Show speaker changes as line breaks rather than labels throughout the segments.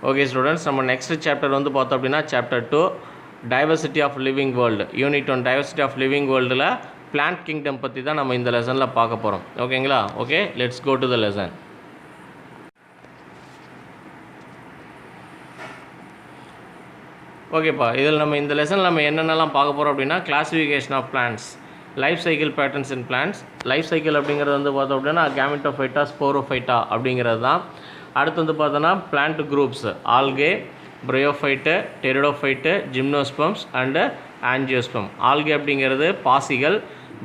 Okay students, நம்ம next chapter வந்து பார்த்தோம் அப்படின்னா chapter 2 diversity of living world, unit 1 diversity of living வேர்ல்டில் பிளான்ட் கிங்டம் பற்றி தான் நம்ம இந்த லெசனில் பார்க்க போகிறோம். ஓகேங்களா? Okay, let's go to the lesson. ஓகேப்பா, இதில் நம்ம இந்த லெசனில் நம்ம என்னென்னலாம் பார்க்க போகிறோம் அப்படின்னா classification of plants, life cycle patterns in plants. Life cycle அப்படிங்கிறது வந்து பார்த்தோம் அப்படின்னா கேமெட்டோஃபைட்டா ஸ்போரோஃபைட்டா அப்படிங்கிறது தான். அடுத்து வந்து பார்த்தோன்னா plant groups algae, bryophyte, pteridophyte, gymnosperms and angiosperm. Algae அப்படிங்கிறது பாசிகள்,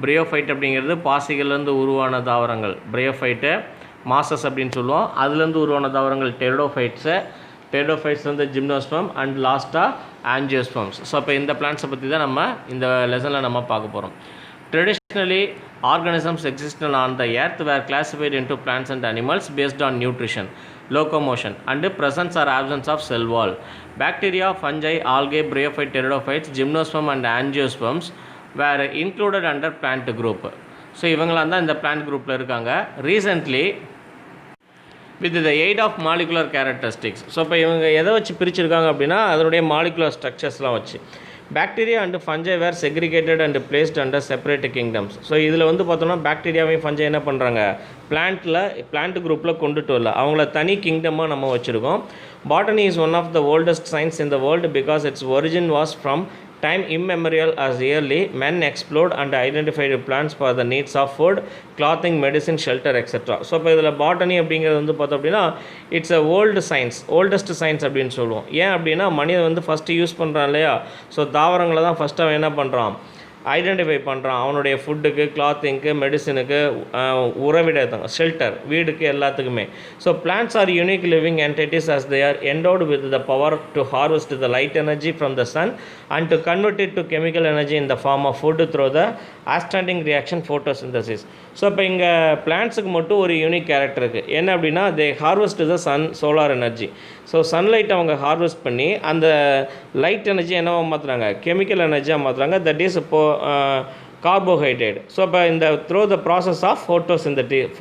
பிரையோஃபைட் அப்படிங்கிறது பாசிகள்லேருந்து உருவான தாவரங்கள் பிரையோஃபைட்டு, மாசஸ் அப்படின்னு சொல்லுவோம், அதுலேருந்து உருவான தாவரங்கள் டெரிடோஃபைட்ஸு, டெரிடோஃபைட்ஸ் வந்து ஜிம்னோஸ்பம் அண்ட் லாஸ்ட்டாக ஆஞ்சியோஸ்பம்ஸ். ஸோ இப்போ இந்த பிளான்ட்ஸை பற்றி தான் நம்ம இந்த லெசனில் நம்ம பார்க்க போகிறோம். Traditionally, organisms existed on the earth were classified into plants and animals based on nutrition, locomotion, and presence or absence of cell wall. Bacteria, fungi, algae, bryophytes, pteridophytes, gymnosperm and angiosperms were included under plant group. So இவங்களாம் தான் இந்த plant groupல இருக்காங்க. Recently, with the aid of molecular characteristics. So இப்போ இவங்க எதை வச்சு பிரிச்சிருக்காங்க அப்படின்னா அதனுடைய மாலிகுலர் ஸ்ட்ரக்சர்ஸ்லாம் வச்சு. Bacteria and fungi were segregated and placed under separate kingdoms. So இதில் வந்து பார்த்தோம்னா பாக்டீரியாவையும் ஃபஞ்சை என்ன பண்ணுறாங்க, பிளான்ட் குரூப்பில் கொண்டுட்டு வரல, அவங்கள தனி கிங்டமாக நம்ம வச்சுருக்கோம். Botany is one of the oldest science in the world because it's origin was from time immemorial. As early men explored and identified plants for the needs of food, clothing, medicine, shelter, etc. So இப்போ இதில் botany அப்படிங்கிறது வந்து பார்த்தோம் அப்படின்னா it's a old science, oldest science அப்படின்னு சொல்லுவோம். ஏன் அப்படின்னா மனிதன் வந்து ஃபஸ்ட்டு யூஸ் பண்ணுறான் இல்லையா, ஸோ தாவரங்களை தான் ஃபஸ்ட்டு அவன் என்ன பண்ணுறான், ஐடென்டிஃபை பண்ணுறான். அவனுடைய ஃபுட்டுக்கு, கிளாத்திங்க்கு, மெடிசனுக்கு, உறவிடத்தங்க, ஷெல்டர், வீடுக்கு, எல்லாத்துக்குமே. So plants R unique living entities as they are endowed with the power to harvest the light energy from the sun and to convert it to chemical energy in the form of food through the outstanding reaction photosynthesis. So இப்போ இங்கே பிளான்ட்ஸுக்கு மட்டும் ஒரு unique character இருக்குது. என்ன அப்படின்னா they harvest the sun solar energy. So sunlight அவங்க harvest பண்ணி அந்த லைட் எனர்ஜி என்னவா மாற்றுறாங்க, கெமிக்கல் எனர்ஜியாக மாற்றுறாங்க. தட் இஸ் இப்போது கார்போஹைட்ரேட். ஸோ இப்போ இந்த through the process of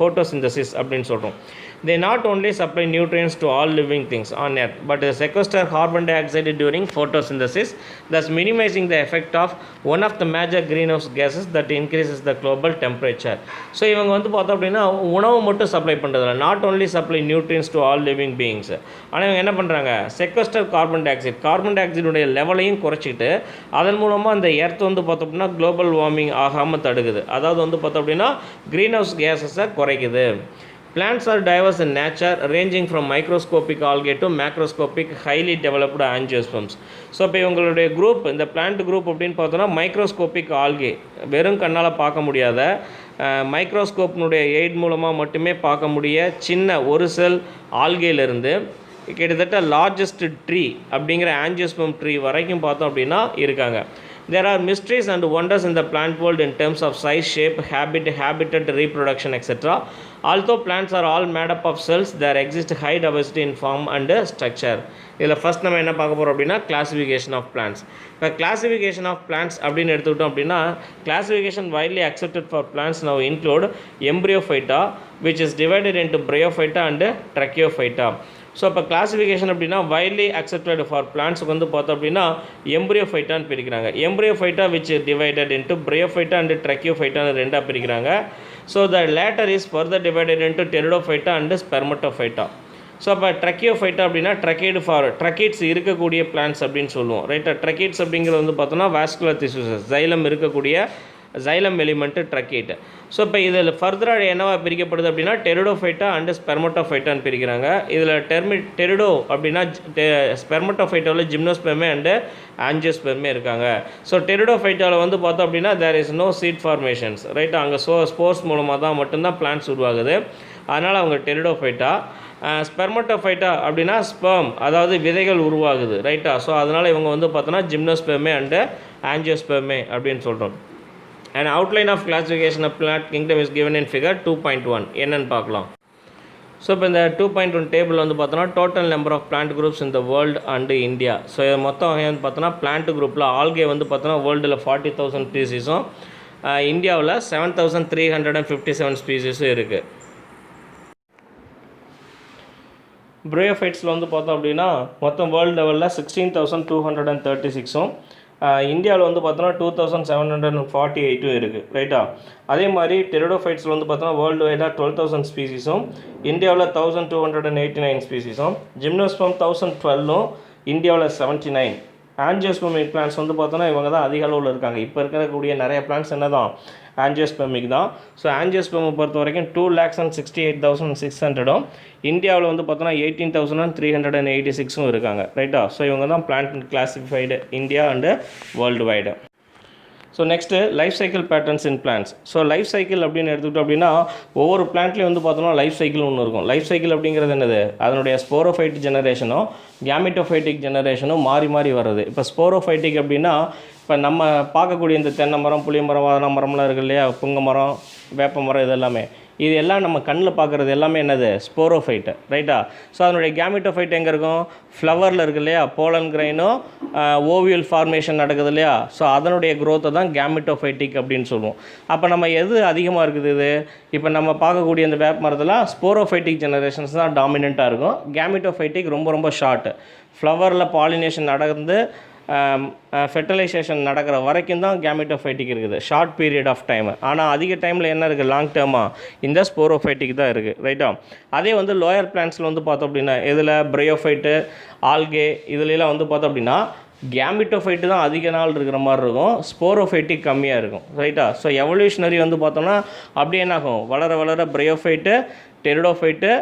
photosynthesis அப்படின்னு சொல்கிறோம். They not only supply nutrients to all living things on earth but sequester carbon dioxide during photosynthesis, thus minimizing the effect of one of the major greenhouse gases that increases the global temperature. So இவங்க வந்து பார்த்தோம் அப்படின்னா உணவு மட்டும் supply பண்ணுறதில்ல, not only supply nutrients to all living beings. ஆனால் இவங்க என்ன பண்ணுறாங்க, செக்வஸ்டர் கார்பன் டை ஆக்சைடுடைய லெவலையும் குறைச்சிக்கிட்டு அதன் மூலமாக அந்த எர்த் வந்து பார்த்தோம் அப்படின்னா குளோபல் வார்மிங் ஆகாமல் தடுக்குது. அதாவது வந்து பார்த்தோம் அப்படின்னா க்ரீன் ஹவுஸ் கேஸஸை குறைக்குது. Plants are diverse in nature, ranging from microscopic algae to macroscopic highly developed angiosperms. So இப்போ இவங்களுடைய குரூப், இந்த பிளான்ட் குரூப் அப்படின்னு பார்த்தோன்னா மைக்ரோஸ்கோபிக் ஆல்கே, வெறும் கண்ணால் பார்க்க முடியாத மைக்ரோஸ்கோப்னுடைய எய்ட் மூலமாக மட்டுமே பார்க்க முடிய சின்ன ஒரு செல் ஆல்கேலேருந்து கிட்டத்தட்ட லார்ஜஸ்ட் ட்ரீ அப்படிங்கிற ஆஞ்சியோஸ்பம் ட்ரீ வரைக்கும் பார்த்தோம் அப்படின்னா இருக்காங்க. There are mysteries and wonders in the plant world in terms of size, shape, habitat, reproduction, etc. Although plants are all made up of cells, there exists high diversity in form and structure. இதில் first நம்ம என்ன பார்க்க போகிறோம் அப்படின்னா classification of plants. இப்போ classification of plants அப்படின்னு எடுத்துக்கிட்டோம் அப்படின்னா classification widely accepted for plants now include embryophyta, which is divided into bryophyta and tracheophyta. So இப்போ கிளாசிஃபிகேஷன் அப்படின்னா வைட்லி அக்செப்டட் ஃபார் பிளான்ட்ஸுக்கு வந்து பார்த்தோம் அப்படின்னா எம்ப்ரியோஃபைட்டான்னு பிரிக்கிறாங்க. Embryophyta which divided into bryophyta and ட்ரக்கியோஃபைட்டான்னு ரெண்டாக பிரிக்கிறாங்க. So the latter is further divided into pteridophyta and spermatophyta. So அப்போ ட்ரக்கியோஃபைட்டா அப்படின்னா ட்ரக்கீட்ஸ் இருக்கக்கூடிய பிளான்ட்ஸ் அப்படின்னு சொல்லுவோம். ரைட்டா, ட்ரக்கீட்ஸ் அப்படிங்கிறது வந்து பார்த்தோன்னா வாஸ்குலர் திசுசஸ், ஜைலம் இருக்கக்கூடிய ஜைலம் எலிமெண்ட்டு ட்ரக்கீட். ஸோ இப்போ இதில் ஃபர்தராக என்னவா பிரிக்கப்படுது அப்படின்னா டெரிடோஃபைட்டா அண்டு ஸ்பெர்மட்டோஃபைட்டான்னு பிரிக்கிறாங்க. இதில் டெரிடோ அப்படின்னா ஸ்பெர்மட்டோஃபைட்டாவில் ஜிம்னோஸ்பெர்மே அண்டு ஆஞ்சியோஸ்பெர்மே இருக்காங்க. ஸோ டெரிடோஃபைட்டாவில் வந்து பார்த்தோம் அப்படின்னா there is no seed formations. ரைட்டா, அங்கே ஸ்போர்ஸ் மூலமாக தான் மட்டும்தான் பிளான்ட்ஸ் உருவாகுது, அதனால் அவங்க டெரிடோஃபைட்டா. ஸ்பெர்மட்டோஃபைட்டா அப்படின்னா ஸ்பெர்ம், அதாவது விதைகள் உருவாகுது. ரைட்டா, ஸோ அதனால் இவங்க வந்து பார்த்தோன்னா ஜிம்னோஸ்பெர்மே அண்டு ஆஞ்சியோஸ்பெர்மே அப்படின்னு சொல்கிறோம். An outline of classification of plant kingdom is given in figure 2.1. என்னன்னு பார்க்கலாம். ஸோ இப்போ இந்த 2.1 டேபிள் வந்து பார்த்தோன்னா total number of plant groups இந்த வேர்ல்டு அண்டு இந்தியா. ஸோ மொத்தம் வந்து பார்த்தோன்னா பிளான்ட் குரூப்பில் ஆல்கே வந்து பார்த்தோன்னா வேர்ல்டில் 40,000 ஸ்பீசிஸும் இந்தியாவில் 7,357 ஸ்பீசிஸும் இருக்குது. ப்ரையோஃபைட்ஸில் வந்து பார்த்தோம் அப்படின்னா மொத்தம் வேர்ல்டு லெவலில் 16,236ம் இந்தியாவில் வந்து பார்த்தோன்னா 2,748 இருக்குது ரைட்டா. அதே மாதிரி டெரிடோஃபைட்ஸில் வந்து பார்த்தோன்னா வேர்ல்டு வைடாக 12,000 ஸ்பீசிஸும் இந்தியாவில் 1,289 ஸ்பீசிஸும் ஜிம்னோஸ்பம் 1,012ம் இந்தியாவில் 79. ஆஞ்சியோஸ்பெர்மிக் பிளான்ஸ் வந்து பார்த்தோன்னா இவங்க தான் அதிக அளவில் இருக்காங்க. இப்போ இருக்கக்கூடிய நிறைய பிளான்ஸ் என்ன தான் ஆஞ்சியோஸ்பெர்மிக் தான். ஸோ ஆஞ்சியோஸ்பெர்மை பொறுத்த வரைக்கும் 2,68,600ம் இந்தியாவில் வந்து பார்த்தோன்னா 18,386ம் இருக்காங்க ரைட்டா. ஸோ இவங்க தான் plant classified India and world wide. So next life cycle patterns in plants. So life cycle அப்படின்னு எடுத்துக்கிட்டோம் அப்படின்னா ஒவ்வொரு பிளான்ட்லேயும் வந்து பார்த்தோம்னா லைஃப் சைக்கிள் ஒன்று இருக்கும். லைஃப் சைக்கிள் அப்படிங்கிறது என்னது, அதனுடைய ஸ்போரோஃபைட் ஜெனரேஷனும் கேமிட்டோஃபைட்டிக் ஜெனரேஷனும் மாறி மாறி வர்றது. இப்போ ஸ்போரோஃபைட்டிக் அப்படின்னா இப்போ நம்ம பார்க்கக்கூடிய இந்த தென்னை மரம், புளிய மரம், வாழை மரம்லாம் இருக்குது இல்லையா, புங்க மரம், வேப்ப மரம், இது எல்லாமே இது எல்லாம் நம்ம கண்ணில் பார்க்குறது எல்லாமே என்னது ஸ்போரோஃபைட்டு ரைட்டா. ஸோ அதனுடைய கேமிட்டோஃபைட் எங்கே இருக்கும், ஃப்ளவரில் இருக்குது இல்லையா, போலன் கிரைனும் ஓவியல் ஃபார்மேஷன் நடக்குது இல்லையா. ஸோ அதனுடைய க்ரோத்தை தான் கேமிட்டோஃபைட்டிக் அப்படின்னு சொல்லுவோம். அப்போ நம்ம எது அதிகமாக இருக்குது இது, இப்போ நம்ம பார்க்கக்கூடிய இந்த வேப்ப மரத்தில் ஸ்போரோஃபைட்டிக் ஜெனரேஷன்ஸ் தான் டாமினண்ட்டாக இருக்கும். கேமிட்டோஃபைட்டிக் ரொம்ப ரொம்ப ஷார்ட்டு. ஃப்ளவரில் பாலினேஷன் நடந்து ஃபெர்டிலைசேஷன் நடக்கிற வரைக்கும் தான் கேமிட்டோஃபைட்டிக் இருக்குது, ஷார்ட் பீரியட் ஆஃப் டைம். ஆனால் அதிக டைமில் என்ன இருக்குது, லாங் டேர்மாக இந்த ஸ்போரோஃபைட்டிக் தான் இருக்குது ரைட்டா. அதே வந்து லோயர் பிளான்ஸில் வந்து பார்த்தோம் அப்படின்னா இதில் ப்ரையோஃபைட்டு, ஆல்கே இதுலலாம் வந்து பார்த்தோம் அப்படின்னா கேமிட்டோஃபைட்டு தான் அதிக நாள் இருக்கிற மாதிரி இருக்கும், ஸ்போரோஃபைட்டிக் கம்மியாக இருக்கும் ரைட்டா. ஸோ எவல்யூஷனரி வந்து பார்த்தோம்னா அப்படியே என்ன ஆகும், வளர வளர ப்ரையோஃபைட்டு, டெரிடோஃபைட்டு,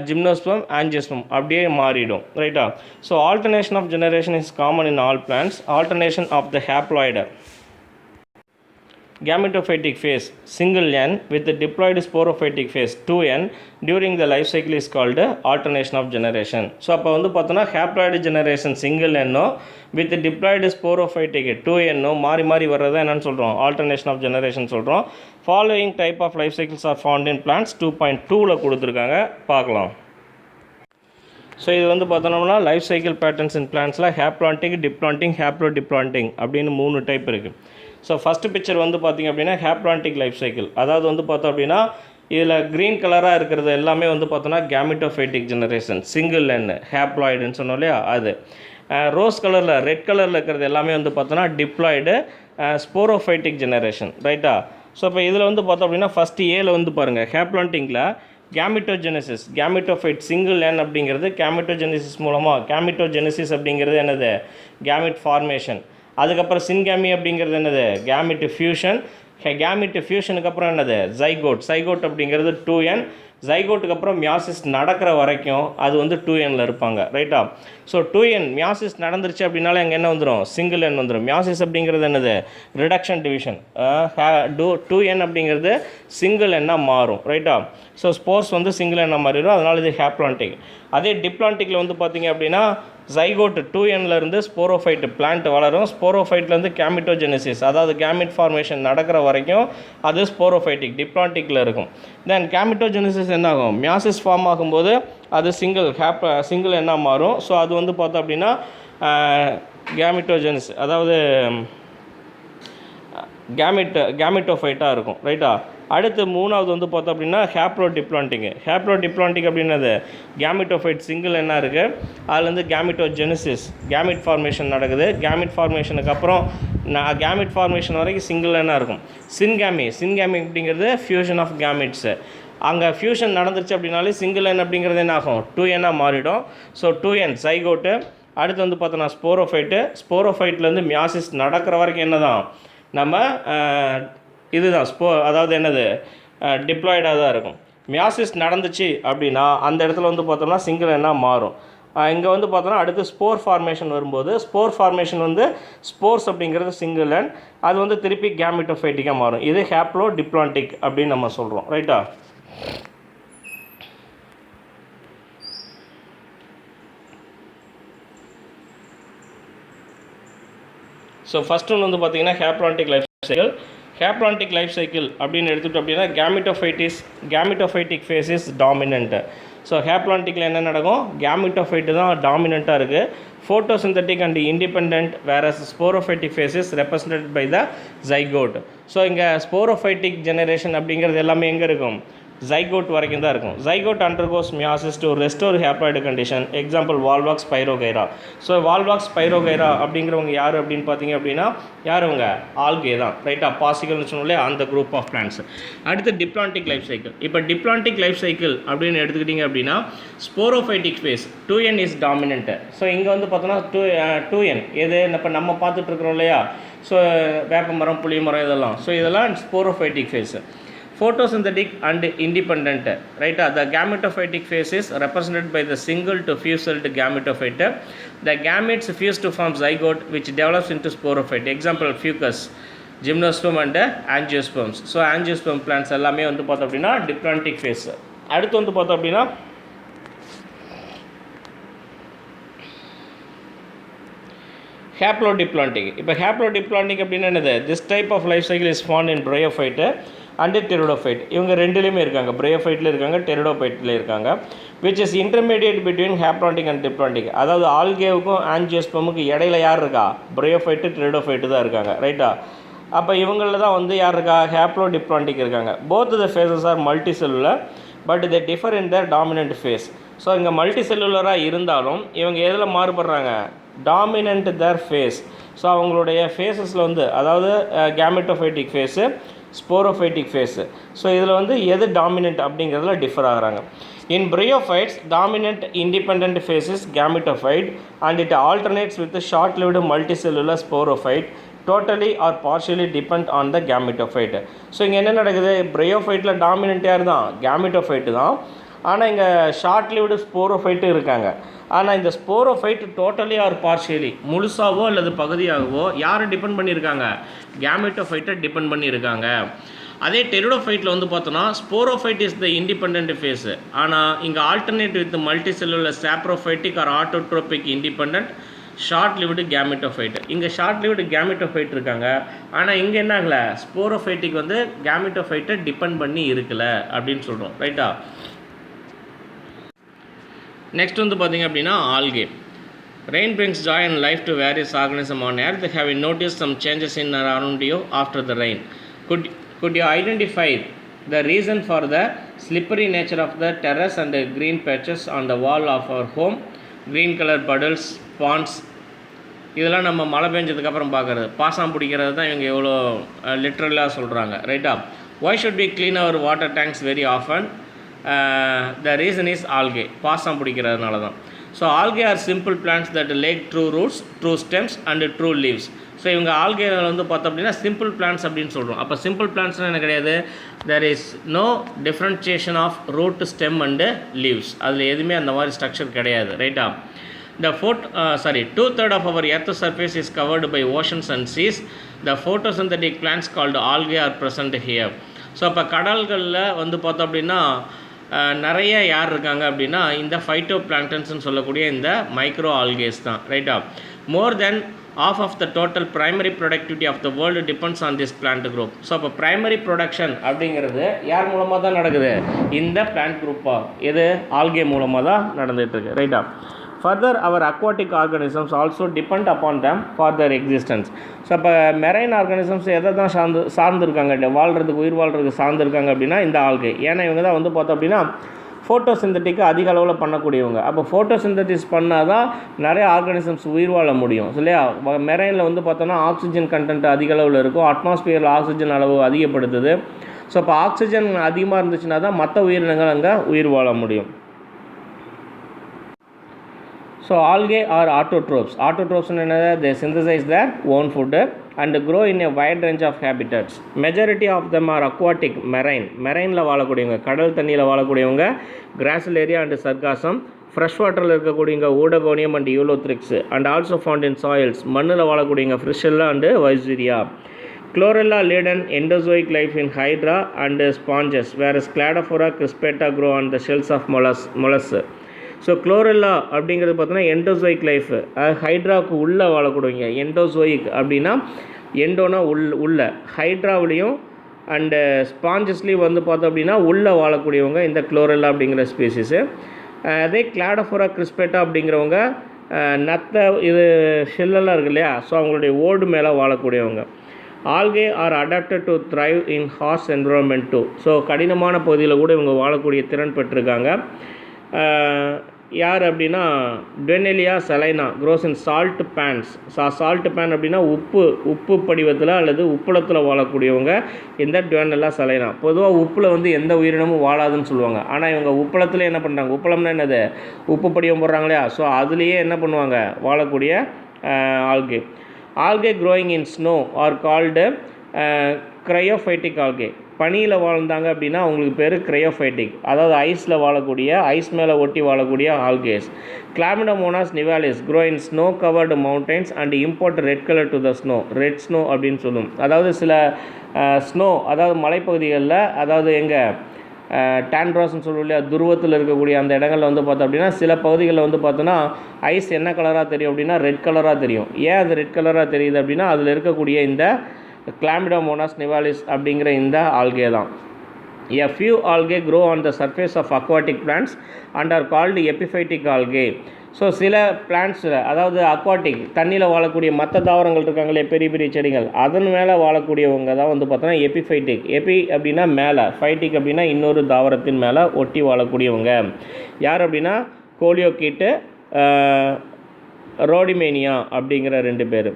ஜிம்னோஸ்பம், ஆஞ்சியோஸ்பம் அப்படியே மாறிடும் ரைட்டா. So alternation of generation is common in all plants. Alternation of the haploid gametophytic phase single N with the diploid sporophytic phase 2N during the life cycle is called alternation of generation. So அப்போ வந்து பார்த்தோன்னா haploid generation single எண்ணோ with diploid sporophytic 2N மாறி மாறி வர்றதை என்னென்னு சொல்கிறோம், alternation of generation சொல்கிறோம். Following type of life cycles are found in plants 2.2ல் கொடுத்துருக்காங்க, பார்க்கலாம். ஸோ இது வந்து பார்த்தோம்னா லைஃப் சைக்கிள் பேட்டர்ன்ஸ் இன் பிளான்ஸில் ஹேப்ளான்டிக், டிப்ளான்டிங், ஹேப்ளோடிப்ளான்டிங் அப்படின்னு 3 டைப் இருக்குது. ஸோ ஃபஸ்ட்டு பிக்சர் வந்து பார்த்திங்க அப்படின்னா ஹேப்ளான்டிக் லைஃப் சைக்கிள். அதாவது வந்து பார்த்தோம் அப்படின்னா இதில் க்ரீன் கலராக இருக்கிறது எல்லாமே வந்து பார்த்தோன்னா கேமிட்டோஃபைட்டிக் ஜெனரேஷன் சிங்கிள் என் ஹேப்ளாய்டுன்னு சொன்னோம் இல்லையா அது. ரோஸ் கலரில் ரெட் கலரில் இருக்கிறது எல்லாமே வந்து பார்த்தோன்னா டிப்ளாய்டு ஸ்போரோஃபைட்டிக் ஜெனரேஷன் ரைட்டா. ஸோ இப்போ இதில் வந்து பார்த்தோம் அப்படின்னா ஃபஸ்ட்டு ஏல வந்து பாருங்கள் ஹேப்ளான்டிங்கில் கேமிட்டோஜெனசிஸ், கேமிட்டோஃபைட் சிங்கிள் என் அப்படிங்கிறது கேமிட்டோஜெனசிஸ் மூலமாக, கேமிட்டோஜெனசிஸ் அப்படிங்கிறது என்னது கேமிட் ஃபார்மேஷன். அதுக்கப்புறம் சின்கேமி அப்படிங்கிறது என்னது கேமிட் ஃபியூஷன். கேமிட் ஃபியூஷனுக்கு அப்புறம் என்னது ஜைகோட். ஜைகோட் அப்படிங்கிறது 2N. ஜைகோட்டுக்கு அப்புறம் மியாசிஸ் நடக்கிற வரைக்கும் அது வந்து 2Nல இருப்பாங்க ரைட்டா. ஸோ 2N மியாசிஸ் நடந்துருச்சு அப்படின்னால அங்கே என்ன வந்துடும், சிங்கிள் என் வந்துடும். மியாசிஸ் அப்படிங்கிறது என்னது ரிடக்ஷன் டிவிஷன். 2N அப்படிங்கிறது சிங்கிள் எண்ணாக மாறும் ரைட்டா. ஸோ ஸ்போர்ஸ் வந்து சிங்கிள் எண்ணாக மாறிடும், அதனால் இது ஹேப்ளான்டிக். அதே டிப்ளான்டிக்கில் வந்து பார்த்திங்க அப்படின்னா ஜைகோட் 2Nலேருந்து ஸ்போரோஃபைட் பிளான்ட் வளரும். ஸ்போரோஃபைட்லேருந்து கேமிட்டோஜெனசிஸ் அதாவது கேமிட் ஃபார்மேஷன் நடக்கிற வரைக்கும் அது ஸ்போரோஃபைட்டிக் டிப்ளான்டிக்கில் இருக்கும். தென் கேமிட்டோஜெனசிஸ் என்ன ஆகும், மியாசிஸ் ஃபார்ம் ஆகும்போது அது சிங்கிள் என்ன மாறும். ஸோ அது வந்து பார்த்தோம் அப்படின்னா கேமிட்டோஜெனசிஸ் அதாவது கேமிட்டோஃபைட்டாக இருக்கும் ரைட்டா. அடுத்து மூணாவது வந்து பார்த்தோம் அப்படின்னா ஹேப்ளோடிப்ளான்டிங். ஹேப்ளோடிப்ளான்டிக் அப்படின்னது கேமிட்டோஃபைட் சிங்கிள் என்ன இருக்குது, அதுலேருந்து கேமிட்டோஜெனசிஸ் கேமிட் ஃபார்மேஷன் நடக்குது. கேமிட் ஃபார்மேஷனுக்கு அப்புறம் கேமிட் ஃபார்மேஷன் வரைக்கும் சிங்கிள் என்ன இருக்கும். சின்கேமி அப்படிங்கிறது ஃபியூஷன் ஆஃப் கேமிட்ஸு. அங்கே ஃபியூஷன் நடந்துருச்சு அப்படின்னாலே சிங்கிள் என் அப்படிங்கிறது என்ன ஆகும் 2N மாறிடும். So 2N ஜைகோட்டு. அடுத்து வந்து பார்த்தோன்னா ஸ்போரோஃபைட்லேருந்து மியாசிஸ் நடக்கிற வரைக்கும் என்ன தான் நம்ம இதுதான் அதாவது என்னது டிப்ளாய்டாக தான் இருக்கும். மியாசிஸ் நடந்துச்சு அப்படின்னா அந்த இடத்துல வந்து பார்த்தோம்னா சிங்கிள் என்ன மாறும். இங்கே வந்து பார்த்தோன்னா அடுத்து ஸ்போர் ஃபார்மேஷன் வரும்போது ஸ்போர் ஃபார்மேஷன் வந்து ஸ்போர்ஸ் அப்படிங்கிறது சிங்கிள் என், அது வந்து திருப்பி கேமிட்டோஃபைட்டிக்காக மாறும். இது ஹேப்ளோ டிப்ளான்டிக் அப்படின்னு நம்ம சொல்கிறோம் ரைட்டா. ஸோ ஃபஸ்ட் ஒன்று வந்து பார்த்திங்கன்னா haplontic life cycle. Haplontic life cycle அப்படின்னு எடுத்துகிட்டோம் அப்படின்னா gametophytic phase is dominant. So ஹேப்ளான்டிக்கில் என்ன நடக்கும், கேமிட்டோஃபைட்டு தான் டாமினண்ட்டாக இருக்குது. Photosynthetic and independent whereas sporophytic phase is represented by the zygote. So இங்கே ஸ்போரோஃபைட்டிக் ஜெனரேஷன் அப்படிங்கிறது எல்லாமே எங்கே இருக்கும், ஜைகோட் வரைக்கும் தான் இருக்கும். Zygote undergoes meiosis to restore haploid condition. Example volvox spirogyra. So volvox spirogyra அப்படிங்கிறவங்க யார் அப்படின்னு பார்த்தீங்க அப்படின்னா யாருவங்க ஆல்கே தான், ரைட்டாக பாசிகள்னு சொன்னாலே அந்த குரூப் ஆஃப் பிளான்ட்ஸ். அடுத்து டிப்ளான்டிக் லைஃப் சைக்கிள். இப்போ டிப்ளான்டிக் லைஃப் சைக்கிள் அப்படின்னு எடுத்துக்கிட்டிங்க அப்படின்னா sporophytic phase 2n is dominant. So இங்கே வந்து பார்த்தோன்னா 2n எது இப்போ நம்ம பார்த்துட்டு இருக்கிறோம் இல்லையா, ஸோ வேப்ப மரம் புளிய மரம் இதெல்லாம், ஸோ இதெல்லாம் sporophytic phase. Photosynthetic and independent, right? The gametophytic phase is represented by the single to few-celled gametophyte. The gametes fuse to form zygote, which develops into sporophyte. Example, fucus, gymnosperm and angiosperms. So angiosperm plants எல்லாமே வந்து பார்த்தோம் அப்படின்னா diplomatic phase. அடுத்து வந்து பார்த்தோம் அப்படின்னா haplodiplomatic. இப்போ haplodiplomatic அப்படின்னா என்னது? This type of life cycle is found in bryophyte and pteridophyte. இவங்க ரெண்டுலேயுமே இருக்காங்க, bryophyteல இருக்காங்க, pteridophyteல இருக்காங்க. which is intermediate between haplodiplomatic and diplomatic. அதாவது ஆல்கேவுக்கும் ஆஞ்சியோஸ்பமுக்கும் இடையில யார் இருக்கா? bryophyte pteridophyte தான் இருக்காங்க, ரைட்டா? அப்போ இவங்களில் தான் வந்து யார் இருக்கா? haplodiplomatic இருக்காங்க. both the phases are multicellular but they differ in their dominant phase. So இங்கே மல்டிசெல்லுலராக இருந்தாலும் இவங்க எதில் மாறுபடுறாங்க? Dominant their phase. ஸோ அவங்களுடைய ஃபேஸஸில் வந்து அதாவது gametophytic phase, sporophytic phase. So இதில் வந்து எது டாமினன்ட் அப்படிங்கிறதுல டிஃபர் ஆகிறாங்க. In bryophytes dominant independent phase is gametophyte and it alternates with the short-lived multicellular sporophyte totally or partially depend on the gametophyte. So இங்கே என்ன நடக்குது? bryophyteல டாமினன்ட் யார் தான்? gametophyte தான். ஆனால் இங்கே ஷார்ட் லிவ்டு ஸ்போரோஃபைட்டு இருக்காங்க. ஆனால் இந்த ஸ்போரோஃபைட் டோட்டலி ஆர் பார்ஷியலி முழுசாவோ அல்லது பகுதியாகவோ யாரை டிபெண்ட் பண்ணியிருக்காங்க? கேமெட்டோஃபைட்டை டிபெண்ட் பண்ணியிருக்காங்க. அதே டெரிடோஃபைட்டில் வந்து பார்த்தோன்னா sporophyte is the independent phase. ஆனால் இங்கே alternate with multicellular saprophytic or autotrophic independent short lived gametophyte. இங்கே ஷார்ட் லிவ்டு கேமெட்டோஃபைட் இருக்காங்க. ஆனால் இங்கே என்ன ஆகலை? ஸ்போரோஃபைட்டிக் வந்து கேமெட்டோஃபைட்டை டிபெண்ட் பண்ணி இருக்கல அப்படின்னு சொல்கிறோம், ரைட்டா? நெக்ஸ்ட் வந்து பார்த்திங்க அப்படின்னா algae. Rain brings joy and life to various organisms on earth. Have you noticed some changes in around you after the rain? Could you identify the reason for the slippery nature of the terrace and the green patches on the wall of our home? Green color puddles, ponds. இதெல்லாம் நம்ம மழை பெஞ்சதுக்கப்புறம் பார்க்குறது, பாசம் பிடிக்கிறது தான் இவங்க எவ்வளோ லிட்ரலாக சொல்கிறாங்க, ரைட்டா? Why should we clean our water tanks very often? The reason is algae. பாசம் பிடிக்கிறதுனால தான். So algae are simple plants that lack true roots, true stems and true leaves. So இவங்க ஆல்கே வந்து பார்த்தோம் அப்படின்னா சிம்பிள் பிளான்ட்ஸ் அப்படின்னு சொல்கிறோம். அப்போ simple பிளான்ட்ஸ்னால் என்ன கிடையாது? there is no differentiation of root, stem and leaves. அதில் எதுவுமே அந்த மாதிரி ஸ்ட்ரக்சர் கிடையாது, ரைட்டா? The 2/3 of our earth surface is covered by oceans and seas. The photosynthetic plants called algae are present here. So அப்போ கடல்களில் வந்து பார்த்தோம் அப்படின்னா நிறைய யார் இருக்காங்க அப்படின்னா இந்த ஃபைட்டோ பிளான்டன்ஸ்னு சொல்லக்கூடிய இந்த மைக்ரோ ஆல்கேஸ் தான், ரைட்டா? More than of of the total primary productivity of the world depends on this plant group. So அப்போ ப்ரைமரி ப்ரொடக்ஷன் அப்படிங்கிறது யார் மூலமாக தான் நடக்குது? இந்த பிளான்ட் குரூப்பாக, இது ஆல்கே மூலமாக தான் நடந்துகிட்ருக்கு, ரைட்டா? Further, our aquatic organisms also depend upon them for their existence. So அப்போ மெரைன் ஆர்கானிசம்ஸ் எதை தான் சார்ந்திருக்காங்க, வாழ்கிறதுக்கு உயிர் வாழ்கிறதுக்கு சார்ந்திருக்காங்க அப்படின்னா இந்த ஆல்கே. ஏன்னா இவங்க தான் வந்து பார்த்தோம் அப்படின்னா ஃபோட்டோசிந்தட்டிக்கு அதிக அளவில் பண்ணக்கூடியவங்க. அப்போ ஃபோட்டோசிந்தட்டிஸ் பண்ணால் தான் நிறைய ஆர்கானிசம்ஸ் உயிர் வாழ முடியும், இல்லையா? மெரைனில் வந்து பார்த்தோன்னா ஆக்சிஜன் கண்டென்ட் அதிக அளவில் இருக்கும், அட்மாஸ்பியரில் ஆக்சிஜன் அளவு அதிகப்படுத்துது. ஸோ அப்போ ஆக்சிஜன் அதிகமாக இருந்துச்சுன்னா தான் மற்ற உயிரினங்கள் அங்கே உயிர் வாழ முடியும். So algae are autotrophs. Autotrophs என்னது? They synthesize their own food and grow in a wide range of habitats. Majority of them are aquatic, marine. Marineல வாழக்கூடியவங்க, கடல் தண்ணியில் வாழக்கூடியவங்க, Gracilaria and Sargassum. ஃப்ரெஷ் வாட்டரில் இருக்கக்கூடியவங்க Oedogonium and Eulothrix and also found in soils. மண்ணில் வாழக்கூடியவங்க Frishella and Weisseria. Chlorella lead an endozoic life in hydra and sponges, whereas Cladophora crispata grow on the shells of mollusks. So chlorella அப்படிங்கிறது பார்த்தோன்னா எண்டோசோயிக் life, ஹைட்ராவுக்கு உள்ளே வாழக்கூடியவங்க. எண்டோசோயிக் அப்படின்னா எண்டோனா உள்ள, ஹைட்ராவிலையும் and ஸ்பாஞ்சஸ்லேயும் வந்து பார்த்தோம் அப்படின்னா உள்ளே வாழக்கூடியவங்க இந்த குளோரெல்லா அப்படிங்கிற ஸ்பீசிஸு. அதே கிளாடோஃபோரா கிறிஸ்பேட்டா அப்படிங்கிறவங்க நத்தை இது ஷெல்லெல்லாம் இருக்கு இல்லையா, ஸோ அவங்களுடைய ஓடு மேலே வாழக்கூடியவங்க. Algae are adapted to thrive in harsh environment too. So கடினமான பகுதியில் கூட இவங்க வாழக்கூடிய திறன் பெற்றிருக்காங்க. யார் அப்படின்னா dunaliella salina grows in salt pans. Salt pan அப்படின்னா உப்பு படிவத்தில் அல்லது உப்புளத்தில் வாழக்கூடியவங்க இந்த டுவெனெலியா சலைனா. பொதுவாக உப்பில் வந்து எந்த உயிரினமும் வாழாதுன்னு சொல்லுவாங்க. ஆனால் இவங்க உப்புளத்தில் என்ன பண்ணுறாங்க, உப்புளம்னா என்னது, உப்பு படிவம் போடுறாங்க இல்லையா, ஸோ அதுலேயே என்ன பண்ணுவாங்க, வாழக்கூடிய algae. Algae growing in snow are called cryophytic algae. பனியில் வாழ்ந்தாங்க அப்படின்னா அவங்களுக்கு பேர் க்ரையோஃபைட்டிக், அதாவது ஐஸில் வாழக்கூடிய, ஐஸ் மேலே ஒட்டி வாழக்கூடிய algaes. Chlamydomonas nivalis grow in snow covered mountains and import red colour to the snow. Red snow அப்படின்னு சொல்லும். அதாவது சில ஸ்னோ, அதாவது மலைப்பகுதிகளில், அதாவது எங்கே டான்ட்ராஸ்ன்னு சொல்லுவோம் இல்லையா, துருவத்தில் இருக்கக்கூடிய அந்த இடங்களில் வந்து பார்த்தோம் அப்படின்னா சில பகுதிகளில் வந்து பார்த்தோன்னா ஐஸ் என்ன கலராக தெரியும் அப்படின்னா ரெட் கலராக தெரியும். ஏன் அது ரெட் கலராக தெரியுது அப்படின்னா அதில் இருக்கக்கூடிய இந்த கிளாமிடோமோனாஸ் நிவாலிஸ் அப்படிங்கிற இந்த ஆல்கே தான். A few algae grow on the surface of aquatic plants and are called epiphytic algae. So சில பிளான்ட்ஸில், அதாவது அக்வாட்டிக் தண்ணியில் வாழக்கூடிய மற்ற தாவரங்கள் இருக்காங்களே, பெரிய பெரிய செடிகள், அதன் மேலே வாழக்கூடியவங்க தான் வந்து பார்த்தோன்னா எபிஃபைட்டிக். எபி அப்படின்னா மேலே, ஃபைட்டிக் அப்படின்னா இன்னொரு தாவரத்தின் மேலே ஒட்டி வாழக்கூடியவங்க. யார் அப்படின்னா கோலியோகீட்டு, ரோடிமேனியா அப்படிங்கிற 2 பேர்.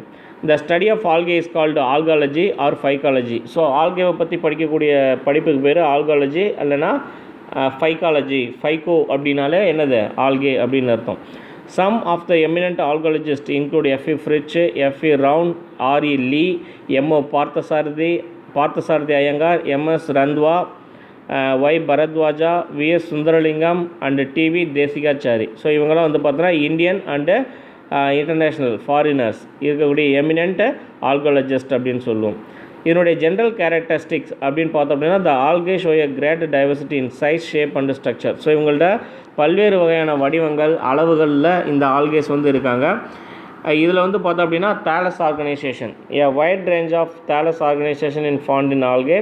The study of algae is called algology or phycology. So ஆல்கேவை பற்றி படிக்கக்கூடிய படிப்புக்கு பேர் ஆல்காலஜி இல்லைனா ஃபைக்காலஜி. ஃபைக்கோ அப்படின்னாலே என்னது, ஆல்கே அப்படின்னு அர்த்தம். Some of the eminent algologists include F.E. Fritsch, F.E. Round, R.E. Lee, M.O. Parthasarathy Iyengar, M.S. Randhawa, Y. Bharadwaja, V.S. Sundaralingam and T.V. Desikachary. So இவங்களாம் வந்து பார்த்தோன்னா இந்தியன் அண்டு இன்டர்நேஷ்னல் ஃபாரினர்ஸ் இருக்கக்கூடிய எமினென்ட் ஆல்காலஜிஸ்ட் அப்படின்னு சொல்லுவோம். இதனுடைய ஜென்ரல் கேரக்டரிஸ்டிக்ஸ் அப்படின்னு பார்த்தோம் அப்படின்னா the algae show a great diversity in size, shape and structure. So இவங்கள்ட்ட பல்வேறு வகையான வடிவங்கள், அளவுகளில் இந்த ஆல்கேஸ் வந்து இருக்காங்க. இதில் வந்து பார்த்தோம் அப்படின்னா thallus organisation, a wide range of thallus organisation in found in algae.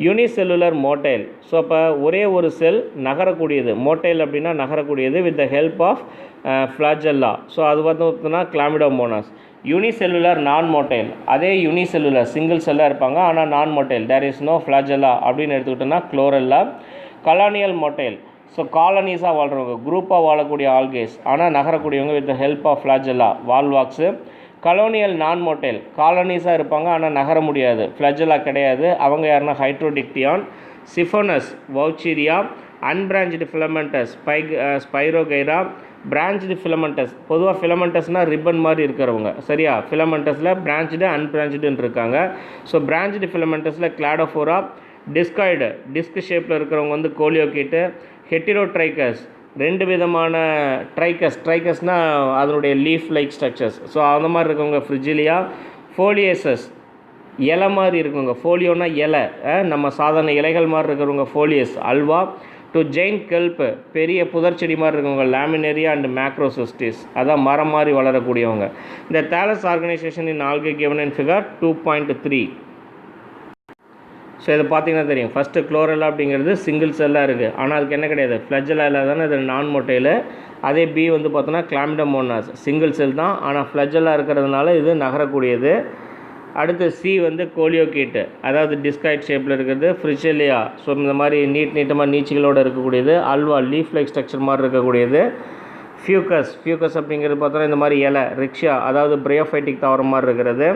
Unicellular motile. So அப்போ ஒரே ஒரு செல் நகரக்கூடியது, மோட்டைல் அப்படின்னா நகரக்கூடியது, with the help of flagella. So அது பார்த்தோம்னா கிளாமிடோமோனாஸ். யூனிசெல்லுலர் நான் மோட்டைல், அதே யூனிசெல்லுலர் சிங்கிள் செல்லாக இருப்பாங்க, ஆனால் non motile, there is no flagella அப்படின்னு எடுத்துக்கிட்டோன்னா குளோரெல்லா. கலானியல் மோட்டைல், ஸோ காலனிஸாக வாழ்கிறவங்க, குரூப்பாக வாழக்கூடிய ஆல்கேஸ், ஆனால் நகரக்கூடியவங்க, with the help of flagella, வால்வாக்ஸு. Colonial நான் மோட்டைல், காலனிஸாக இருப்பாங்க ஆனால் நகர முடியாது, ஃப்ளஜெல்லா கிடையாது, அவங்க யாருன்னா ஹைட்ரோடிக்டியான். சிஃபோனஸ், வவுச்சீரியா. அன்பிரான்ச்டு ஃபிலமெண்டஸ், ஸ்பைரோகைரா. பிரான்ச்டு ஃபிலமெண்டஸ், பொதுவாக ஃபிலமெண்டஸ்னால் ரிப்பன் மாதிரி இருக்கிறவங்க, சரியா. ஃபிலமெண்டஸில் பிரான்ச்டு அன்பிரான்ச்டுன்னு இருக்காங்க. ஸோ பிரான்ச்டு ஃபிலமெண்டஸில் கிளாடோஃபோரா. டிஸ்காய்டு, டிஸ்க் ஷேப்பில் இருக்கிறவங்க வந்து கோலியோகீட்டு. ஹெட்டிரோட்ரைக்கஸ், 2 விதமான ட்ரைக்கஸ்னால் அதனுடைய லீஃப் லைக் ஸ்ட்ரக்சர்ஸ், ஸோ அந்த மாதிரி இருக்கவங்க ஃப்ரிஜிலியா. ஃபோலியேசஸ், இலை மாதிரி இருக்குங்க, ஃபோலியோனா இலை, நம்ம சாதாரண இலைகள் மாதிரி இருக்கிறவங்க ஃபோலியஸ், அல்வா. டு ஜெயின் கெல்ப், பெரிய புதர்ச்செடி மாதிரி இருக்கவங்க லேமினேரியா அண்ட் மேக்ரோசிஸ்டிஸ், அதான் மரம் மாதிரி வளரக்கூடியவங்க. இந்த thallus organisation in algae given in figure 2.3. So இதை பார்த்தீங்கன்னா தெரியும். ஃபஸ்ட்டு குளோரெல்லா அப்படிங்கிறது சிங்கிள் செல்லாக இருக்குது, ஆனால் அதுக்கு என்ன கிடையாது, ஃப்ளஜெல்லா இல்லாதானே இது நான் மோட்டைல். அதே பி வந்து பார்த்தோன்னா கிளாமிடோமோனாஸ், சிங்கிள் செல் தான், ஆனால் ஃப்ளஜெல்லா இருக்கிறதுனால இது நகரக்கூடியது. அடுத்து சி வந்து கோலியோகீட்டு, அதாவது டிஸ்காய்ட் ஷேப்பில் இருக்கிறது. ஃப்ரிஜிலியா, ஸோ இந்த மாதிரி நீட்டமாக நீச்சிகளோடு இருக்கக்கூடியது. அல்வா, லீஃப் லைக் ஸ்ட்ரக்சர் மாதிரி இருக்கக்கூடியது. ஃபியூக்கஸ் அப்படிங்கிறது பார்த்தோன்னா இந்த மாதிரி இலை, ரிக்ஷா, அதாவது பிரயோஃபைட்டிக் தாவரம் மாதிரி இருக்கிறது.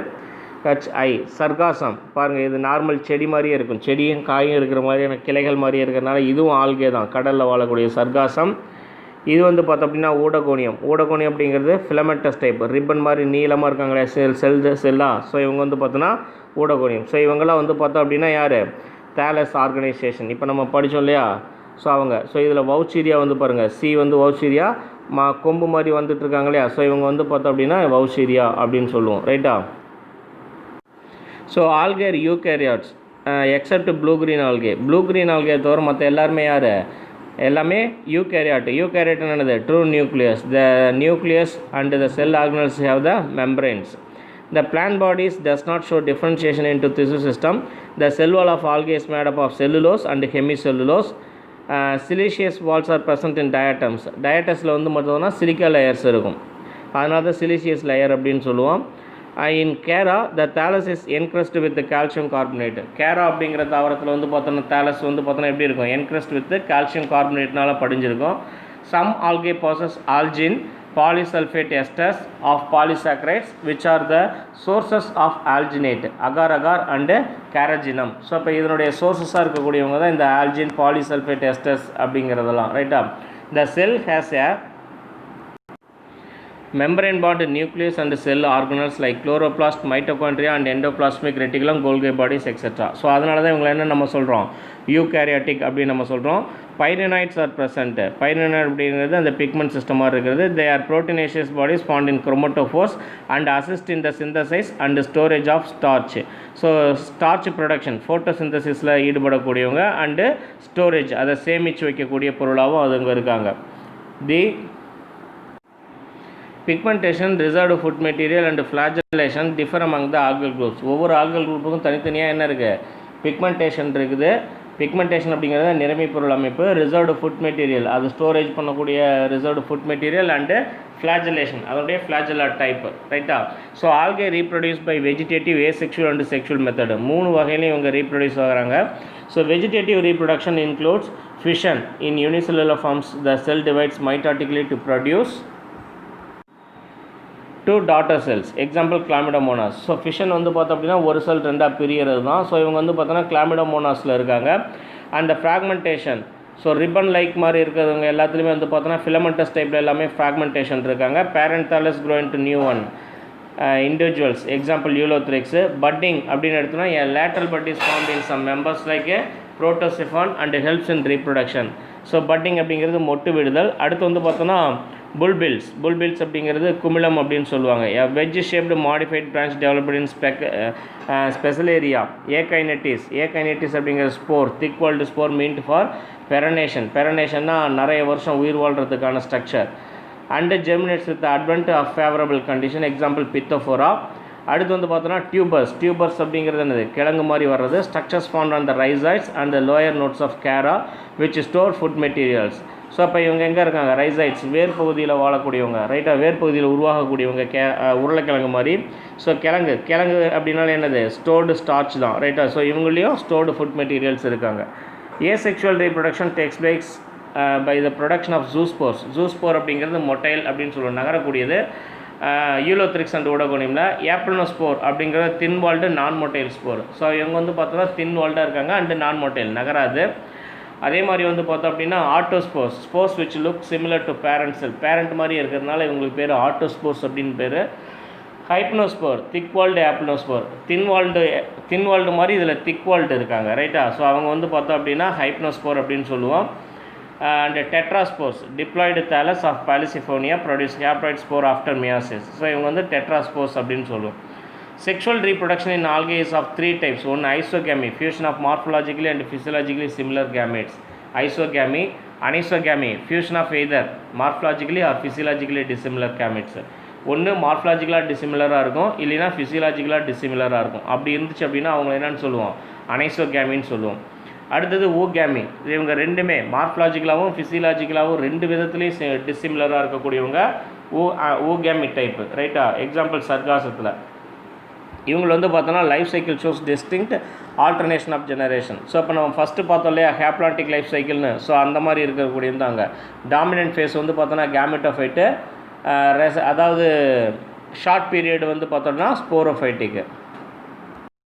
HI சர்காசம், பாருங்கள் இது நார்மல் செடி மாதிரியே இருக்கும், செடியும் காயும் இருக்கிற மாதிரியான கிளைகள் மாதிரியே இருக்கிறனால இதுவும் ஆல்கே தான், கடலில் வாழக்கூடிய சர்காசம். இது வந்து பார்த்தோம் அப்படின்னா ஊடகோனியம் அப்படிங்கிறது ஃபிலமெண்டஸ் டைப், ரிப்பன் மாதிரி நீளமாக இருக்காங்களே செல்லாக, ஸோ இவங்க வந்து பார்த்தோன்னா ஊடகோனியம். ஸோ இவங்கெல்லாம் வந்து பார்த்தோம் அப்படின்னா யார், தாலஸ் ஆர்கனைசேஷன், இப்போ நம்ம படித்தோம் இல்லையா, ஸோ அவங்க. ஸோ இதில் வவுச்சீரியா வந்து பாருங்கள், சி வந்து வவுச்சீரியா, கொம்பு மாதிரி வந்துட்டுருக்காங்க இல்லையா, ஸோ இவங்க வந்து பார்த்தோம் அப்படின்னா வவுச்சீரியா அப்படின்னு சொல்லுவோம், ரைட்டா. So algae eukaryotes accept blue green algae தவிர மற்ற எல்லாருமே யார், எல்லாமே யூகேரியாட். என்னது, true nucleus. The nucleus and the sell organelles have the membranes. The plant bodies does not show differentiation into tissue system. The cell wall of algae is made up of cellulose and hemicellulose. Siliceous walls are present in diatoms. Diatomsல வந்து பார்த்தோம்னா silica layers இருக்கும், அதனால தான் siliceous layer அப்படின்னு சொல்லுவோம். In chara the thallus is encrust with calcium carbonate. Chara அப்படிங்கிற தாவரத்தில் வந்து பார்த்தோன்னா தேலஸ் வந்து பார்த்தோன்னா எப்படி இருக்கும், என்க்ரஸ்ட் வித் கால்சியம் கார்பனேட்னால படிஞ்சிருக்கும். Some algae possess algin polysulfate esters of polysaccharides which are the sources of alginate, agar agar and carrageenum. So இப்போ இதனுடைய சோர்ஸஸாக இருக்கக்கூடியவங்க தான் இந்த ஆல்ஜின் பாலிசல்ஃபேட் எஸ்டர்ஸ் அப்படிங்கிறதெல்லாம், ரைட்டா. The cell has a membrane bound nucleus and cell organelles like chloroplast, mitochondria and endoplasmic reticulum, Golgi bodies etc. So அதனால தான் இவங்களை என்ன நம்ம சொல்கிறோம், யூகேரியாட்டிக் அப்படின்னு நம்ம சொல்கிறோம். Pyrenoids are present. பைரினாய்ட் அப்படிங்கிறது அந்த பிக்மெண்ட் சிஸ்டமாக இருக்கிறது. They are proteinaceous bodies found in chromatophores and assist in the synthesise and storage of starch. So starch production ஃபோட்டோசிந்தசிஸில் ஈடுபடக்கூடியவங்க அண்டு ஸ்டோரேஜ் அதை சேமித்து வைக்கக்கூடிய பொருளாகவும் அதுங்க இருக்காங்க. The pigmentation, reserved food material and flagellation differ among the algal groups. ஒவ்வொரு algal குரூப்புக்கும் தனித்தனியாக என்ன இருக்குது, பிக்மெண்டேஷன் இருக்குது. பிக்மெண்டேஷன் அப்படிங்கிறது நிறமி பொருள் அமைப்பு, ரிசர்வ்டு ஃபுட் மெட்டீரியல் அது ஸ்டோரேஜ் பண்ணக்கூடிய reserved food material and flagellation அதோடைய ஃப்ளாஜலா டைப், ரைட்டா. So algae reproduce by vegetative, asexual and sexual method, 3 வகையிலையும் இவங்க ரீப்ரொடியூஸ் ஆகிறாங்க. So vegetative reproduction includes fission. In unicellular forms the cell divides mitotically to produce 2 daughter cells. Example Chlamydomonas. So fission வந்து பார்த்தோம் அப்படின்னா ஒரு செல் 2ஆக பிரியறது தான். So இவங்க வந்து பார்த்தோன்னா கிளாமிடோமோனாஸில் இருக்காங்க. And fragmentation, so ribbon like மாதிரி இருக்கிறவங்க எல்லாத்துலேயுமே வந்து பார்த்தோன்னா ஃபிலமெண்டஸ் டைப்பில் எல்லாமே ஃப்ராக்மெண்டேஷன் இருக்காங்க. Parent thallus grow into new one individuals. Example Ulothrix. Budding அப்படின்னு எடுத்தோன்னா lateral bud is formed in some members like Protosiphon and helps in reproduction. So budding அப்படிங்கிறது மொட்டு விடுதல். அடுத்து வந்து பார்த்தோன்னா புல்பில்ஸ். புல்பில்ஸ் அப்படிங்கிறது குமிழம் அப்படின்னு சொல்லுவாங்க. Wedge shaped modified branch developed in special area. Akinetes. Akinetes அப்படிங்கிற spore, thick walled spore meant for perennation. பெரனேஷன்னா நிறைய வருஷம் உயிர் வாழ்கிறதுக்கான structure. And germinates with advent of favourable condition. Example Pithophora. அடுத்து வந்து பார்த்தோன்னா டியூபர்ஸ். டியூபர்ஸ் அப்படிங்கிறது என்னது, கிழங்கு மாதிரி வர்றது. Structures found on the rhizoids and the lower nodes of Chara which store food materials. So அப்போ இவங்க எங்கே இருக்காங்க, ரைசைட்ஸ் வேர் பகுதியில் வாழக்கூடியவங்க, ரைட்டாக வேர் பகுதியில் உருவாகக்கூடியவங்க, உருளைக்கிழங்கு மாதிரி. ஸோ கிழங்கு அப்படின்னால என்னது, ஸ்டோர்டு ஸ்டார்ச் தான், ரைட்டாக. ஸோ இவங்களையும் ஸ்டோர்டு ஃபுட் மெட்டீரியல்ஸ் இருக்காங்க. Asexual reproduction takes place by the production of zoospores. Zoospore அப்படிங்கிறது மொட்டைல் அப்படின்னு சொல்லுவோம், நகரக்கூடியது. யூலோத்ரிக்ஸ் அண்ட் ஊடகோனியமில் ஏப்ளனோஸ்போர் அப்படிங்கிறது thin walled non motile spore. So இவங்க வந்து பார்த்தோன்னா தின் வால்டாக இருக்காங்க அண்டு நான் மொட்டைல், நகராது. அதே மாதிரி வந்து பார்த்தோம் அப்படின்னா autospores. Spores which look similar to parent cell, parent மாதிரி இருக்கிறதுனால இவங்களுக்கு பேர் ஆட்டோஸ்போர்ஸ் அப்படின்னு பேர். ஹைப்னோஸ்போர், திக் வால்டு ஆப்ளனோஸ்போர். தின் வால்டு மாதிரி இதில் திக் வால்டு இருக்காங்க, ரைட்டா. ஸோ அவங்க வந்து பார்த்தோம் அப்படின்னா ஹைப்னோஸ்போர் அப்படின்னு சொல்லுவோம். And tetraspores. Diploid thallus of Polysiphonia produce haploid spore after meiosis. So இவங்க வந்து டெட்ராஸ்போர்ஸ் அப்படின்னு சொல்லுவோம். Sexual reproduction in algae is of 3 types. One, isogamy, fusion of morphologically and physiologically similar gametes. Isogamy. Anisogamy, fusion of either morphologically or physiologically dissimilar gametes. ஒன்று மார்ஃபலாஜிக்கலாக டிசிமிலராக இருக்கும், இல்லைனா ஃபிசியலாஜிக்கலாக டிசிமிலராக இருக்கும். அப்படி இருந்துச்சு அப்படின்னா அவங்க என்னென்னு சொல்லுவோம், அனைசோகேமின்னு சொல்லுவோம். அடுத்தது ஓகேமி. இவங்க ரெண்டுமே மார்ஃபலாஜிக்கலாகவும் ஃபிசியலாஜிக்கலாகவும் 2 விதத்துலேயும் டிசிமிலராக இருக்கக்கூடியவங்க ஓகேமி டைப்பு, ரைட்டா. எக்ஸாம்பிள் சர்காசத்தில். இவங்க வந்து பார்த்தோன்னா life cycle shows distinct alternation of generation. So இப்போ நம்ம ஃபஸ்ட்டு பார்த்தோம் இல்லையா ஹேப்ளான்டிக் லைஃப் சைக்கிள்னு. ஸோ அந்த மாதிரி இருக்கக்கூடியதாங்க. டாமினன்ட் ஃபேஸ் வந்து பார்த்தோன்னா கேமெட்டோஃபைட்டு, அதாவது ஷார்ட் பீரியட் வந்து பார்த்தோம்னா ஸ்போரோஃபைட்டிக்கு.